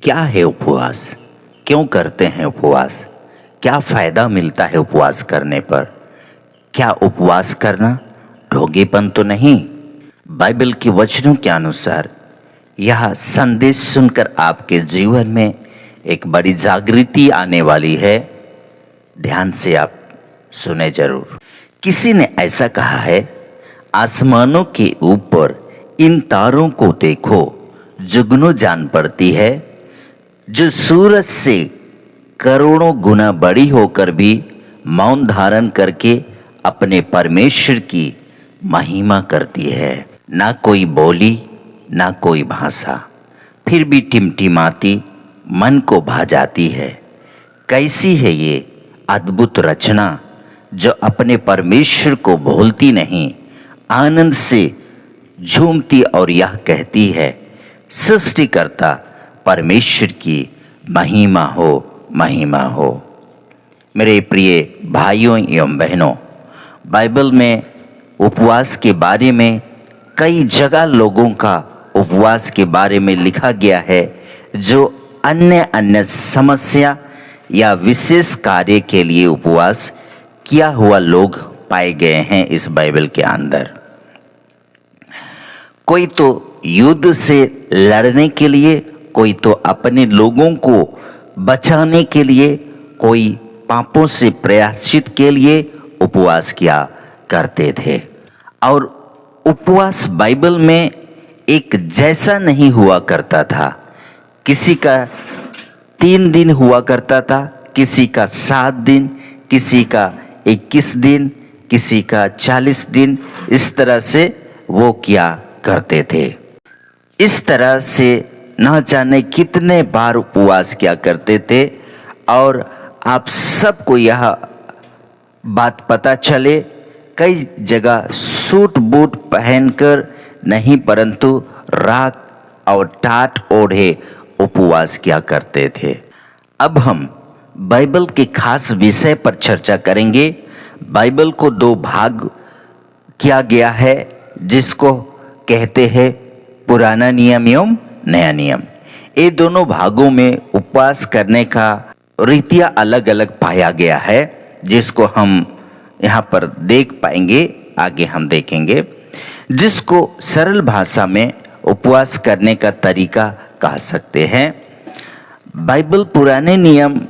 क्या है उपवास? क्यों करते हैं उपवास? क्या फायदा मिलता है उपवास करने पर? क्या उपवास करना ढोंगीपन तो नहीं? बाइबल के वचनों के अनुसार यह संदेश सुनकर आपके जीवन में एक बड़ी जागृति आने वाली है। ध्यान से आप सुने जरूर। किसी ने ऐसा कहा है, आसमानों के ऊपर इन तारों को देखो, जुगनू जान पड़ती है, जो सूरज से करोड़ों गुना बड़ी होकर भी मौन धारण करके अपने परमेश्वर की महिमा करती है। ना कोई बोली, ना कोई भाषा, फिर भी टिमटिमाती मन को भा जाती है। कैसी है ये अद्भुत रचना जो अपने परमेश्वर को भूलती नहीं, आनंद से झूमती और यह कहती है, सृष्टिकर्ता परमेश्वर की महिमा हो, महिमा हो। मेरे प्रिय भाइयों एवं बहनों, बाइबल में उपवास के बारे में कई जगह लोगों का उपवास के बारे में लिखा गया है, जो अन्य अन्य समस्या या विशेष कार्य के लिए उपवास किया हुआ लोग पाए गए हैं इस बाइबल के अंदर। कोई तो युद्ध से लड़ने के लिए, कोई तो अपने लोगों को बचाने के लिए, कोई पापों से प्रायश्चित के लिए उपवास किया करते थे। और उपवास बाइबल में एक जैसा नहीं हुआ करता था। किसी का 3 दिन हुआ करता था, किसी का 7 दिन, किसी का 21 दिन, किसी का 40 दिन, इस तरह से वो किया करते थे। इस तरह से न जाने कितने बार उपवास किया करते थे। और आप सबको यह बात पता चले, कई जगह सूट बूट पहनकर नहीं, परंतु राख और टाट ओढ़े उपवास किया करते थे। अब हम बाइबल के खास विषय पर चर्चा करेंगे। बाइबल को 2 भाग किया गया है, जिसको कहते हैं पुराना नियम एवं नया नियम। ये दोनों भागों में उपवास करने का रीतियाँ अलग अलग पाया गया है, जिसको हम यहाँ पर देख पाएंगे, आगे हम देखेंगे। जिसको सरल भाषा में उपवास करने का तरीका कह सकते हैं। बाइबल पुराने नियम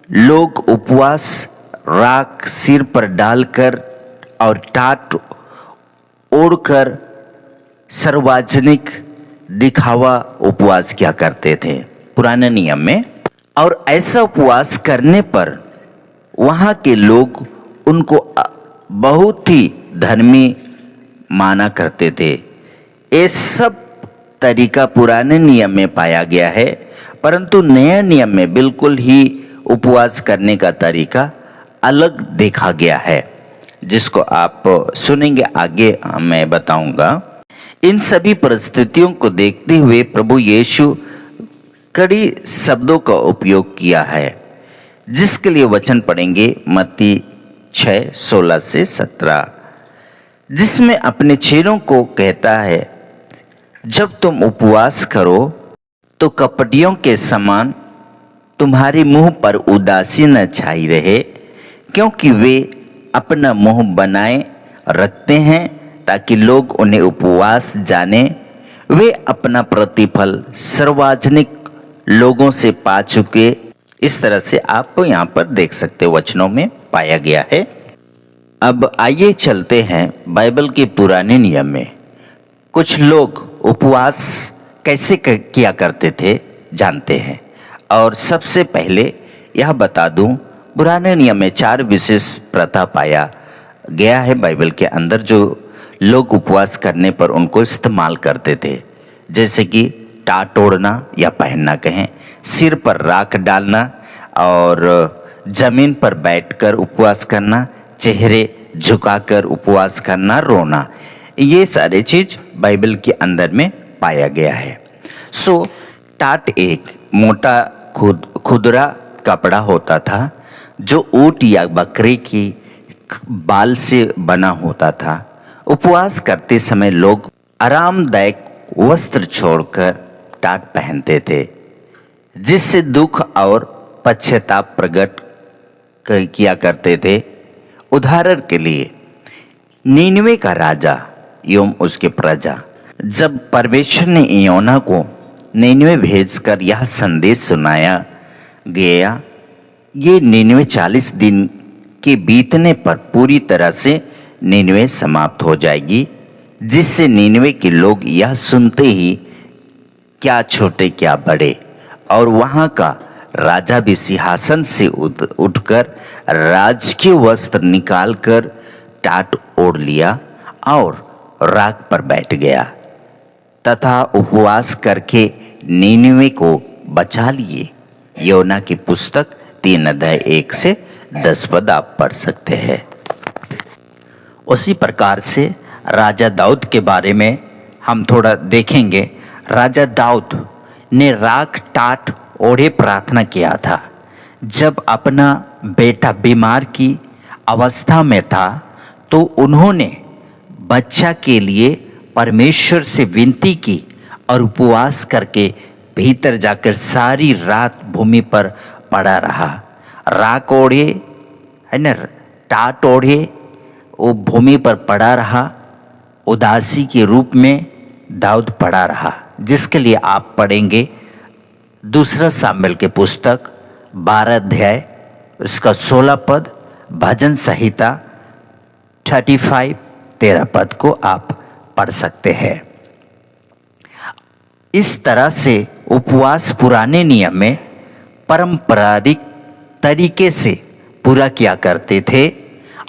लोग उपवास राख सिर पर डालकर और टाट ओढ़कर सार्वजनिक दिखावा उपवास किया करते थे पुराने नियम में। और ऐसा उपवास करने पर वहाँ के लोग उनको बहुत ही धर्मी माना करते थे। ये सब तरीका पुराने नियम में पाया गया है, परंतु नया नियम में बिल्कुल ही उपवास करने का तरीका अलग देखा गया है, जिसको आप सुनेंगे आगे मैं बताऊंगा। इन सभी परिस्थितियों को देखते हुए प्रभु यीशु कड़ी शब्दों का उपयोग किया है, जिसके लिए वचन पढ़ेंगे मत्ती 6:16 से 17, जिसमें अपने चेलों को कहता है, जब तुम उपवास करो तो कपटियों के समान तुम्हारे मुंह पर उदासी न छाई रहे, क्योंकि वे अपना मुंह बनाए रखते हैं ताकि लोग उन्हें उपवास जाने। वे अपना प्रतिफल सार्वजनिक लोगों से पा चुके। इस तरह से आप यहाँ पर देख सकते हो, वचनों में पाया गया है। अब आइए चलते हैं बाइबल के पुराने नियम में। कुछ लोग उपवास कैसे किया करते थे जानते हैं। और सबसे पहले यह बता दूं, पुराने नियम में 4 विशेष प्रथा पाया गया है बाइबल के अंदर, जो लोग उपवास करने पर उनको इस्तेमाल करते थे। जैसे कि टाट ओढ़ना या पहनना कहें, सिर पर राख डालना और जमीन पर बैठकर उपवास करना, चेहरे झुकाकर उपवास करना, रोना, ये सारे चीज बाइबल के अंदर में पाया गया है। टाट एक मोटा खुदरा कपड़ा होता था, जो ऊंट या बकरी की बाल से बना होता था। उपवास करते समय लोग आरामदायक वस्त्र छोड़कर टाट पहनते थे। जिससे दुख और पश्चाताप प्रकट किया करते थे। उदाहरण के लिए नीनवे का राजा एवं उसके प्रजा, जब परमेश्वर ने योना को नीनवे भेजकर यह संदेश सुनाया गया, ये नीनवे 40 दिन के बीतने पर पूरी तरह से नीनवे समाप्त हो जाएगी, जिससे नीनवे के लोग यह सुनते ही क्या छोटे क्या बड़े, और वहाँ का राजा भी सिंहासन से उठकर राजकीय वस्त्र निकालकर टाट ओढ़ लिया और राख पर बैठ गया तथा उपवास करके नीनवे को बचा लिए। योना की पुस्तक 3 अध्याय 1 से 10 पद आप पढ़ सकते हैं। उसी प्रकार से राजा दाऊद के बारे में हम थोड़ा देखेंगे। राजा दाऊद ने राख टाट ओढ़े प्रार्थना किया था। जब अपना बेटा बीमार की अवस्था में था तो उन्होंने बच्चा के लिए परमेश्वर से विनती की और उपवास करके भीतर जाकर सारी रात भूमि पर पड़ा रहा। राख ओढ़े है न, टाट ओढ़े वो भूमि पर पड़ा रहा, उदासी के रूप में दाऊद पड़ा रहा, जिसके लिए आप पढ़ेंगे 2 सामुएल के पुस्तक 12 अध्याय उसका 16 पद, भजन संहिता 35 13 पद को आप पढ़ सकते हैं। इस तरह से उपवास पुराने नियम में पारंपरिक तरीके से पूरा किया करते थे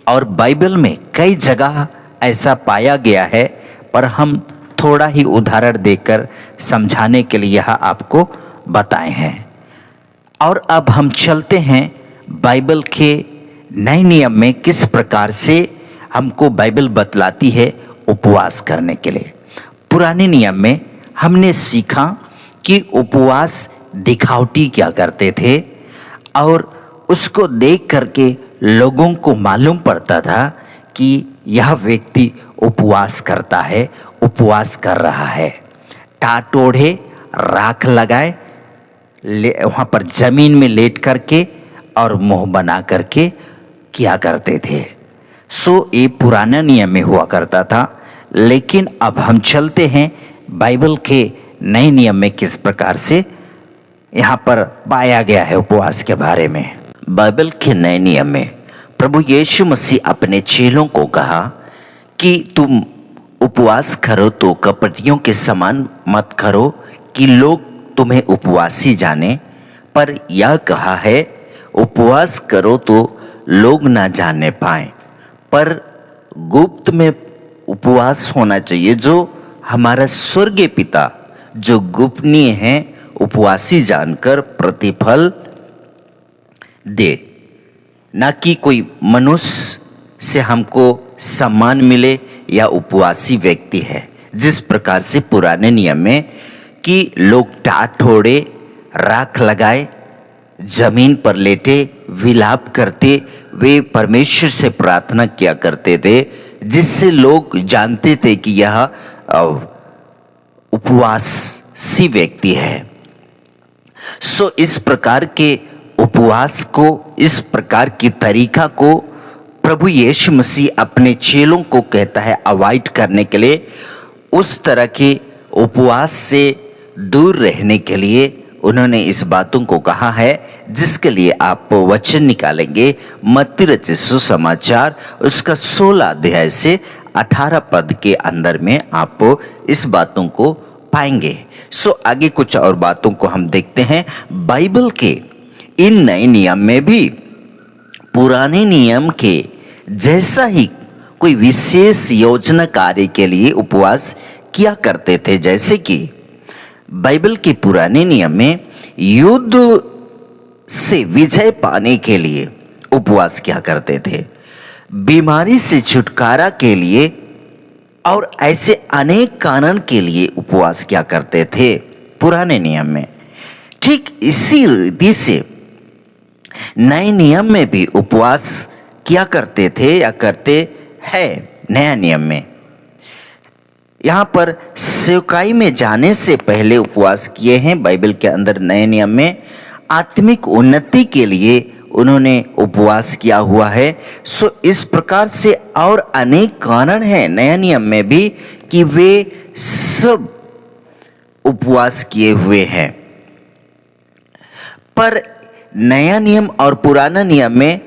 और बाइबल में कई जगह ऐसा पाया गया है, पर हम थोड़ा ही उदाहरण देकर समझाने के लिए यह आपको बताए हैं। और अब हम चलते हैं बाइबल के नए नियम में किस प्रकार से हमको बाइबल बतलाती है उपवास करने के लिए। पुराने नियम में हमने सीखा कि उपवास दिखावटी क्या करते थे और उसको देख करके लोगों को मालूम पड़ता था कि यह व्यक्ति उपवास करता है, उपवास कर रहा है। टाट ओढ़े, राख लगाए, वहाँ पर जमीन में लेट करके और मुंह बना करके किया करते थे। सो ये पुराना नियम में हुआ करता था। लेकिन अब हम चलते हैं बाइबल के नए नियम में किस प्रकार से यहाँ पर पाया गया है उपवास के बारे में। बाइबल के नए नियम में प्रभु यीशु मसीह अपने चेलों को कहा कि तुम उपवास करो तो कपटियों के समान मत करो कि लोग तुम्हें उपवासी जाने, पर यह कहा है उपवास करो तो लोग ना जाने पाए, पर गुप्त में उपवास होना चाहिए, जो हमारा स्वर्गीय पिता जो गोपनीय है उपवासी जानकर प्रतिफल दे, ना कि कोई मनुष्य से हमको सम्मान मिले या उपवासी व्यक्ति है। जिस प्रकार से पुराने नियम में कि लोग टाट ओढ़े, राख लगाए, जमीन पर लेटे विलाप करते, वे परमेश्वर से प्रार्थना किया करते थे, जिससे लोग जानते थे कि यह उपवासी व्यक्ति है। सो इस प्रकार के उपवास को, इस प्रकार की तरीका को प्रभु यीशु मसीह अपने चेलों को कहता है अवॉइड करने के लिए। उस तरह के उपवास से दूर रहने के लिए उन्होंने इस बातों को कहा है, जिसके लिए आप वचन निकालेंगे मत्ती रचित सुसमाचार उसका 16 अध्याय से 18 पद के अंदर में आप इस बातों को पाएंगे। सो आगे कुछ और बातों को हम देखते हैं। बाइबल के इन नए नियम में भी पुराने नियम के जैसा ही कोई विशेष योजना कार्य के लिए उपवास किया करते थे। जैसे कि बाइबल के पुराने नियम में युद्ध से विजय पाने के लिए उपवास किया करते थे, बीमारी से छुटकारा के लिए और ऐसे अनेक कारण के लिए उपवास किया करते थे पुराने नियम में। ठीक इसी रीति से नए नियम में भी उपवास किया करते थे या करते हैं नया नियम में। यहाँ पर सेवकाई में जाने से पहले उपवास किए हैं। बाइबल के अंदर नए नियम में आत्मिक उन्नति के लिए उन्होंने उपवास किया हुआ है। सो इस प्रकार से और अनेक कारण हैं नया नियम में भी कि वे सब उपवास किए हुए हैं। पर नया नियम और पुराना नियम में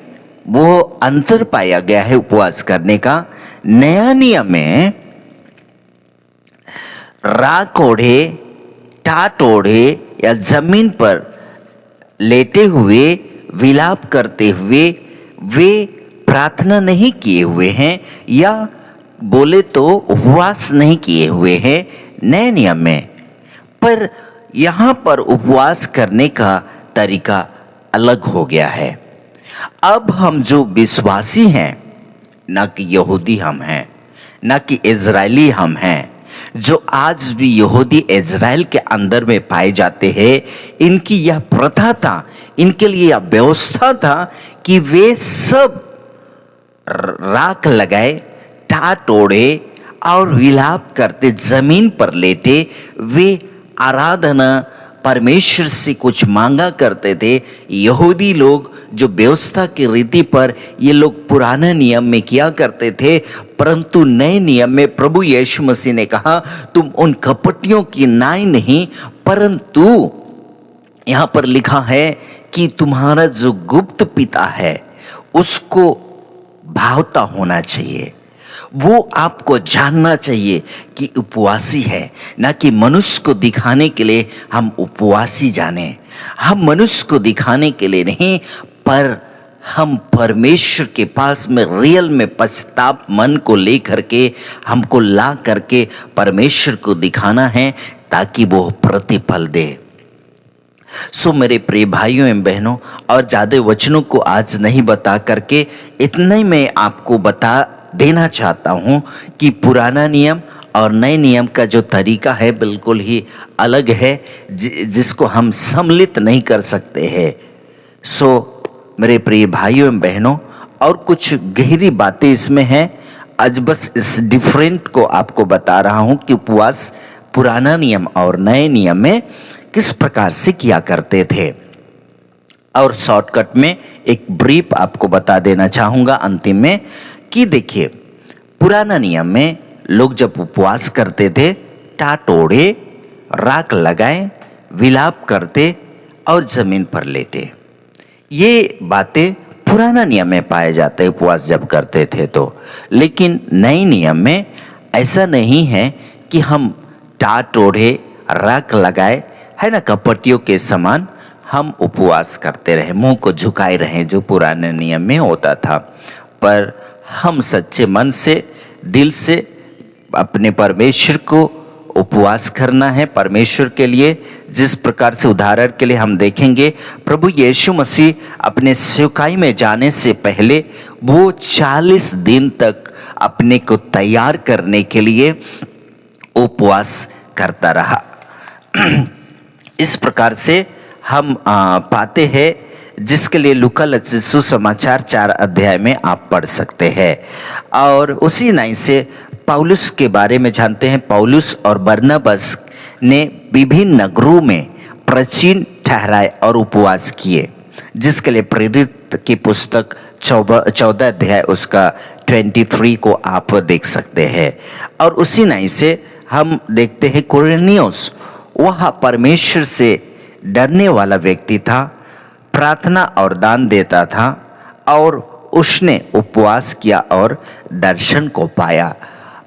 वो अंतर पाया गया है उपवास करने का। नया नियम में राख ओढ़े, टाट ओढ़े या जमीन पर लेटे हुए विलाप करते हुए वे प्रार्थना नहीं किए हुए हैं, या बोले तो उपवास नहीं किए हुए हैं नए नियम में। पर यहाँ पर उपवास करने का तरीका अलग हो गया है। अब हम जो विश्वासी हैं, ना कि यहूदी हम हैं, ना कि इजरायली हम हैं, जो आज भी यहूदी इजराइल के अंदर में पाए जाते हैं, इनकी यह प्रथा था, इनके लिए यह व्यवस्था था कि वे सब राख लगाए, टाट ओढ़े और विलाप करते जमीन पर लेटे वे आराधना परमेश्वर से कुछ मांगा करते थे। यहूदी लोग जो व्यवस्था की रीति पर ये लोग पुराने नियम में किया करते थे, परंतु नए नियम में प्रभु यीशु मसीह ने कहा तुम उन कपटियों की नाई नहीं, परंतु यहाँ पर लिखा है कि तुम्हारा जो गुप्त पिता है उसको भावता होना चाहिए। वो आपको जानना चाहिए कि उपवासी है, ना कि मनुष्य को दिखाने के लिए हम उपवासी जाने। हम मनुष्य को दिखाने के लिए नहीं, पर हम परमेश्वर के पास में रियल में पश्चाताप मन को लेकर के हमको ला करके परमेश्वर को दिखाना है ताकि वो प्रतिफल दे। सो मेरे प्रिय भाइयों एवं बहनों, और ज़्यादा वचनों को आज नहीं बता करके इतना ही मैं आपको बता देना चाहता हूँ कि पुराना नियम और नए नियम का जो तरीका है बिल्कुल ही अलग है, जिसको हम सम्मिलित नहीं कर सकते हैं। सो मेरे प्रिय भाइयों एवं बहनों, और कुछ गहरी बातें इसमें हैं। आज बस इस डिफरेंट को आपको बता रहा हूँ कि उपवास पुराना नियम और नए नियम में किस प्रकार से किया करते थे। और शॉर्टकट में एक ब्रीफ आपको बता देना चाहूँगा अंतिम में कि देखिए, पुराना नियम में लोग जब उपवास करते थे, टाट ओढ़े, राख लगाए, विलाप करते और जमीन पर लेटे। ये बातें पुराना नियम में पाए जाते उपवास जब करते थे तो। लेकिन नए नियम में ऐसा नहीं है कि हम टाट ओढ़े, राख लगाए, है ना, कपटियों के समान हम उपवास करते रहे, मुंह को झुकाए रहे, जो पुराने नियम में होता था। पर हम सच्चे मन से, दिल से अपने परमेश्वर को उपवास करना है परमेश्वर के लिए। जिस प्रकार से उदाहरण के लिए हम देखेंगे, प्रभु यीशु मसीह अपने सेवकाई में जाने से पहले वो 40 दिन तक अपने को तैयार करने के लिए उपवास करता रहा। इस प्रकार से हम पाते हैं, जिसके लिए लूका लिखित सुसमाचार 4 अध्याय में आप पढ़ सकते हैं। और उसी नाई से पौलुस के बारे में जानते हैं। पौलुस और बरनबास ने विभिन्न नगरों में प्राचीन ठहराए और उपवास किए, जिसके लिए प्रेरित की पुस्तक 14 अध्याय उसका 23 को आप देख सकते हैं। और उसी नाई से हम देखते हैं कुरनेलियुस, वह परमेश्वर से डरने वाला व्यक्ति था, प्रार्थना और दान देता था, और उसने उपवास किया और दर्शन को पाया।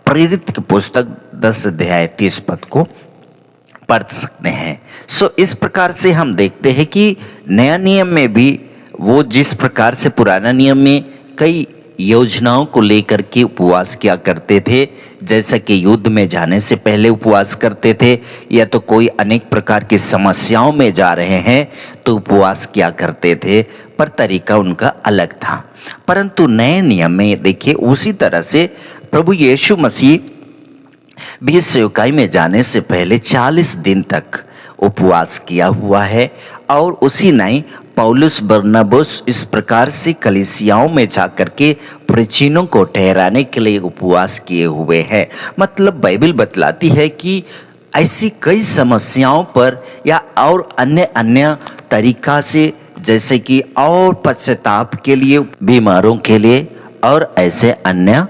प्रेरित की पुस्तक 10 अध्याय 30 पद को पढ़ सकते हैं। सो इस प्रकार से हम देखते हैं कि नया नियम में भी वो जिस प्रकार से पुराना नियम में कई योजनाओं को लेकर के उपवास किया करते थे, जैसा कि युद्ध में जाने से पहले उपवास करते थे, या तो कोई अनेक प्रकार की समस्याओं में जा रहे हैं तो उपवास किया करते थे, पर तरीका उनका अलग था। परंतु नए नियम में देखिए, उसी तरह से प्रभु यीशु मसीह भी सेवकाई में जाने से पहले 40 दिन तक उपवास किया हुआ है। और उसी नाई पौलुस बरनबास इस प्रकार से कलीसियाओं में जाकर के प्राचीनों को ठहराने के लिए उपवास किए हुए हैं। मतलब बाइबल बतलाती है कि ऐसी कई समस्याओं पर या और अन्य अन्य तरीका से, जैसे कि और पश्चाताप के लिए, बीमारों के लिए और ऐसे अन्य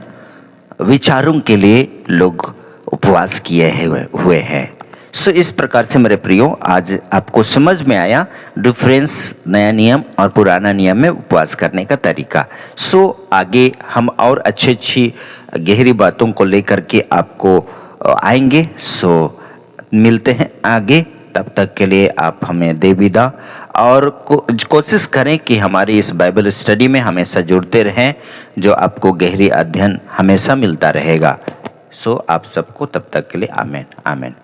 विचारों के लिए लोग उपवास किए हुए हैं। सो इस प्रकार से मेरे प्रियो, आज आपको समझ में आया डिफरेंस नया नियम और पुराना नियम में उपवास करने का तरीका। सो आगे हम और अच्छी गहरी बातों को लेकर के आपको आएंगे। सो मिलते हैं आगे, तब तक के लिए आप हमें दे विदा और कोशिश करें कि हमारी इस बाइबल स्टडी में हमेशा जुड़ते रहें, जो आपको गहरी अध्ययन हमेशा मिलता रहेगा। सो आप सबको तब तक के लिए आमीन आमीन।